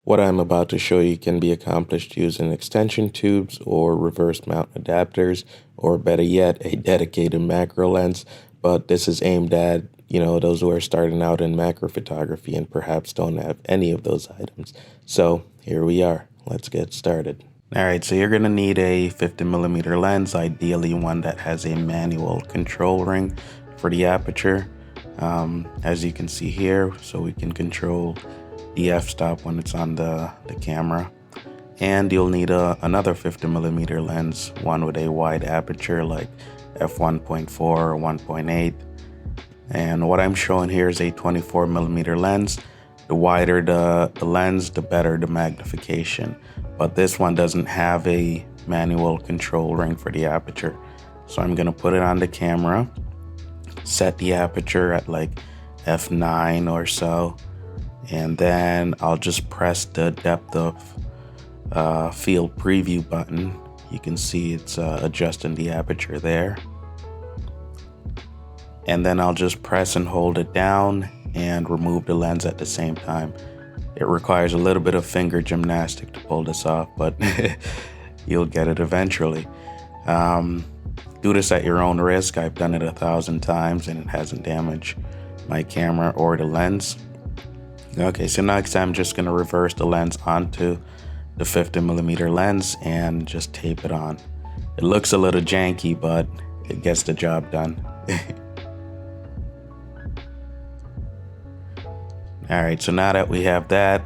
What I'm about to show you can be accomplished using extension tubes or reverse mount adapters, or better yet, a dedicated macro lens. But this is aimed at, those who are starting out in macro photography and perhaps don't have any of those items. So here we are. Let's get started. All right, so you're going to need a 50mm lens, ideally one that has a manual control ring for the aperture. As you can see here, so we can control the f-stop when it's on the camera. And you'll need another 50mm lens, one with a wide aperture like f1.4 or 1.8. And what I'm showing here is a 24mm lens. The wider the lens, the better the magnification. But this one doesn't have a manual control ring for the aperture. So I'm gonna put it on the camera, set the aperture at like f9 or so, and then I'll just press the depth of field preview button. You can see it's adjusting the aperture there. And then I'll just press and hold it down and remove the lens at the same time. It requires a little bit of finger gymnastic to pull this off, but you'll get it eventually. Do this at your own risk. I've done it 1,000 times and it hasn't damaged my camera or the lens. Okay, so next I'm just going to reverse the lens onto the 50mm lens and just tape it on. It looks a little janky, but it gets the job done. All right, so now that we have that,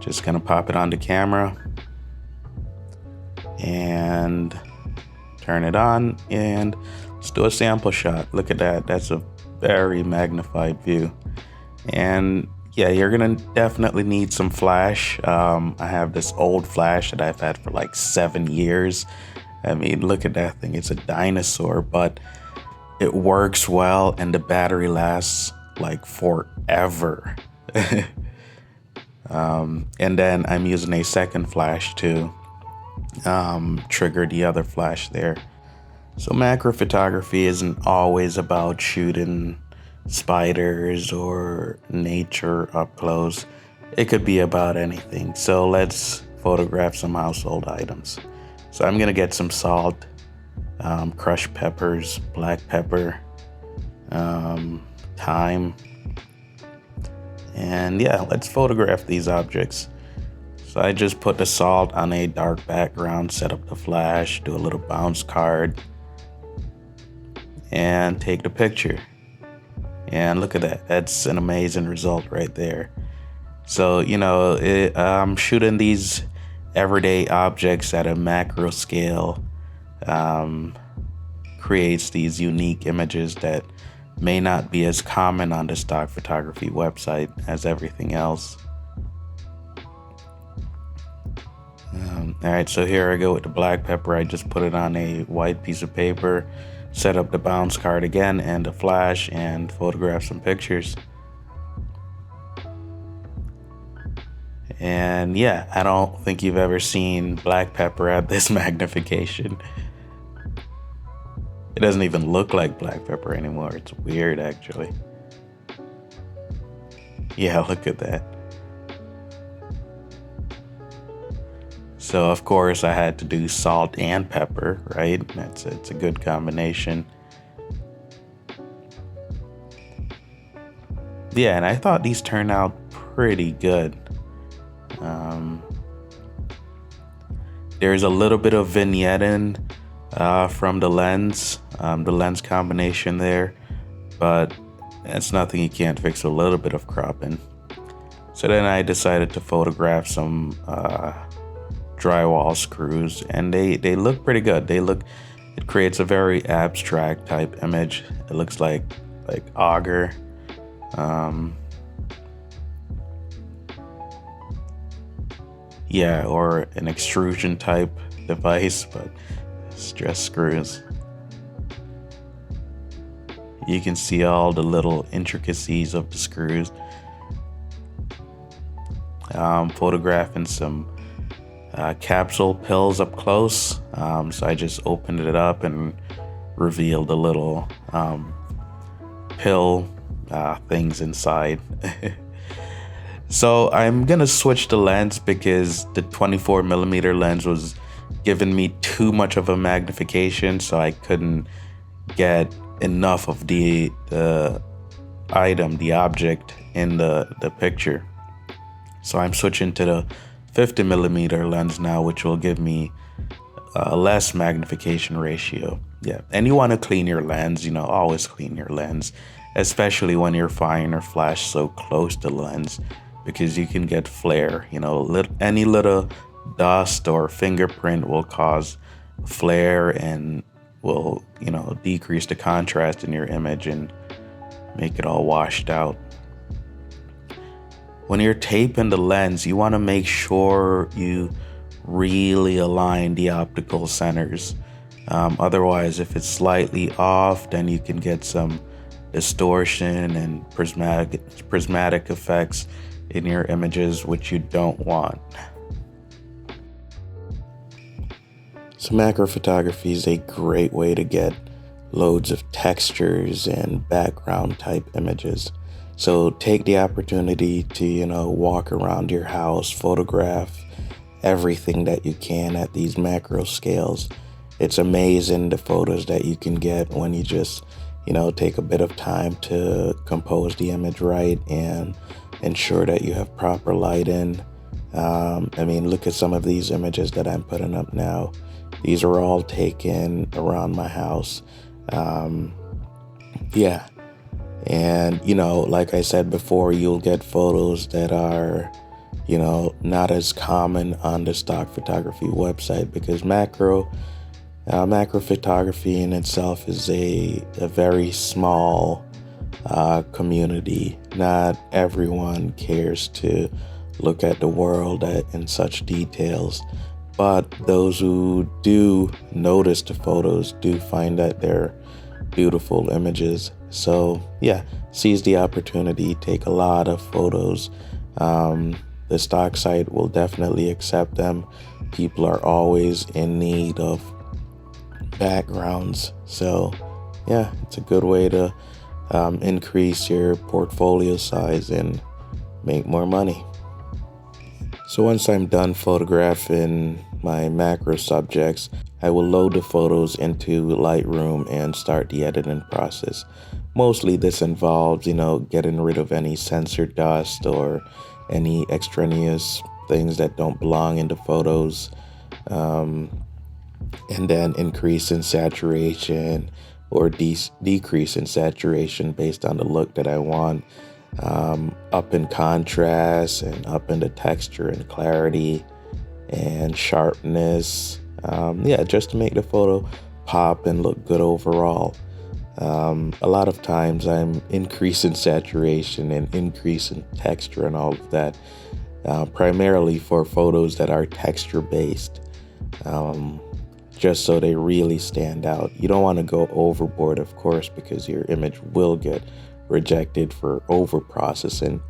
just gonna pop it on the camera and turn it on, and let's do a sample shot. Look at that, that's a very magnified view. And yeah, you're gonna definitely need some flash. I have this old flash that I've had for like 7 years. I mean, look at that thing, it's a dinosaur, but it works well and the battery lasts like forever. And then I'm using a second flash to trigger the other flash there. So macro photography isn't always about shooting spiders or nature up close. It could be about anything. So let's photograph some household items. So I'm gonna get some salt, crushed peppers, black pepper, thyme. And yeah, let's photograph these objects. So I just put the salt on a dark background, set up the flash, do a little bounce card, and take the picture. And look at that, that's an amazing result right there. So, I'm shooting these everyday objects at a macro scale, creates these unique images that may not be as common on the stock photography website as everything else. All right, so here I go with the black pepper. I just put it on a white piece of paper, set up the bounce card again and the flash, and photograph some pictures. And yeah, I don't think you've ever seen black pepper at this magnification. It doesn't even look like black pepper anymore. It's weird, actually. Yeah, look at that. So of course I had to do salt and pepper, right? It's a good combination. Yeah, and I thought these turned out pretty good. There's a little bit of vignetting from the lens combination there, but that's nothing you can't fix with a little bit of cropping. So then I decided to photograph some drywall screws, and they look pretty good. It creates a very abstract type image. It looks like auger. Yeah, or an extrusion type device, but it's just screws. You can see all the little intricacies of the screws. Photographing some capsule pills up close. So I just opened it up and revealed the little pill things inside. So I'm gonna switch the lens because the 24mm lens was giving me too much of a magnification, so I couldn't get enough of the item, the object in the picture. So I'm switching to the 50mm lens now, which will give me a less magnification ratio. Yeah, and you want to clean your lens, always clean your lens, especially when you're firing your flash so close to the lens, because you can get flare. Any little dust or fingerprint will cause flare and will, decrease the contrast in your image and make it all washed out. When you're taping the lens, you want to make sure you really align the optical centers. Otherwise, if it's slightly off, then you can get some distortion and prismatic effects in your images, which you don't want. So macro photography is a great way to get loads of textures and background type images. So take the opportunity to, walk around your house, photograph everything that you can at these macro scales. It's amazing the photos that you can get when you just, take a bit of time to compose the image right and ensure that you have proper lighting. Look at some of these images that I'm putting up now. These are all taken around my house. Yeah. And, like I said before, you'll get photos that are, not as common on the stock photography website, because macro photography in itself is a very small community. Not everyone cares to look at the world in such details, but those who do notice the photos do find that they're beautiful images. So yeah, seize the opportunity, take a lot of photos. The stock site will definitely accept them. People are always in need of backgrounds. So yeah, it's a good way to increase your portfolio size and make more money. So once I'm done photographing my macro subjects, I will load the photos into Lightroom and start the editing process. Mostly this involves, getting rid of any sensor dust or any extraneous things that don't belong in the photos, and then increase in saturation or decrease in saturation based on the look that I want, up in contrast and up in the texture and clarity and sharpness, just to make the photo pop and look good overall. A lot of times I'm increasing saturation and increasing texture and all of that, primarily for photos that are texture based, just so they really stand out. You don't want to go overboard, of course, because your image will get rejected for over processing.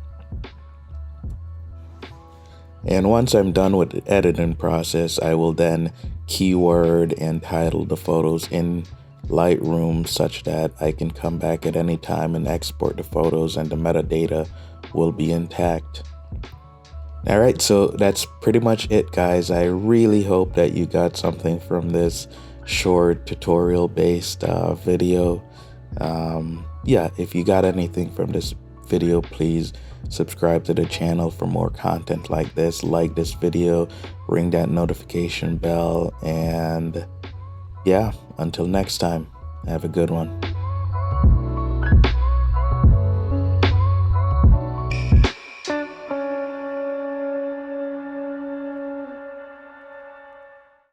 And once I'm done with the editing process, I will then keyword and title the photos in Lightroom such that I can come back at any time and export the photos and the metadata will be intact. All right, so that's pretty much it, guys. I really hope that you got something from this short tutorial based video. If you got anything from this video, please subscribe to the channel for more content like this. Like this video, ring that notification bell, and until next time, have a good one.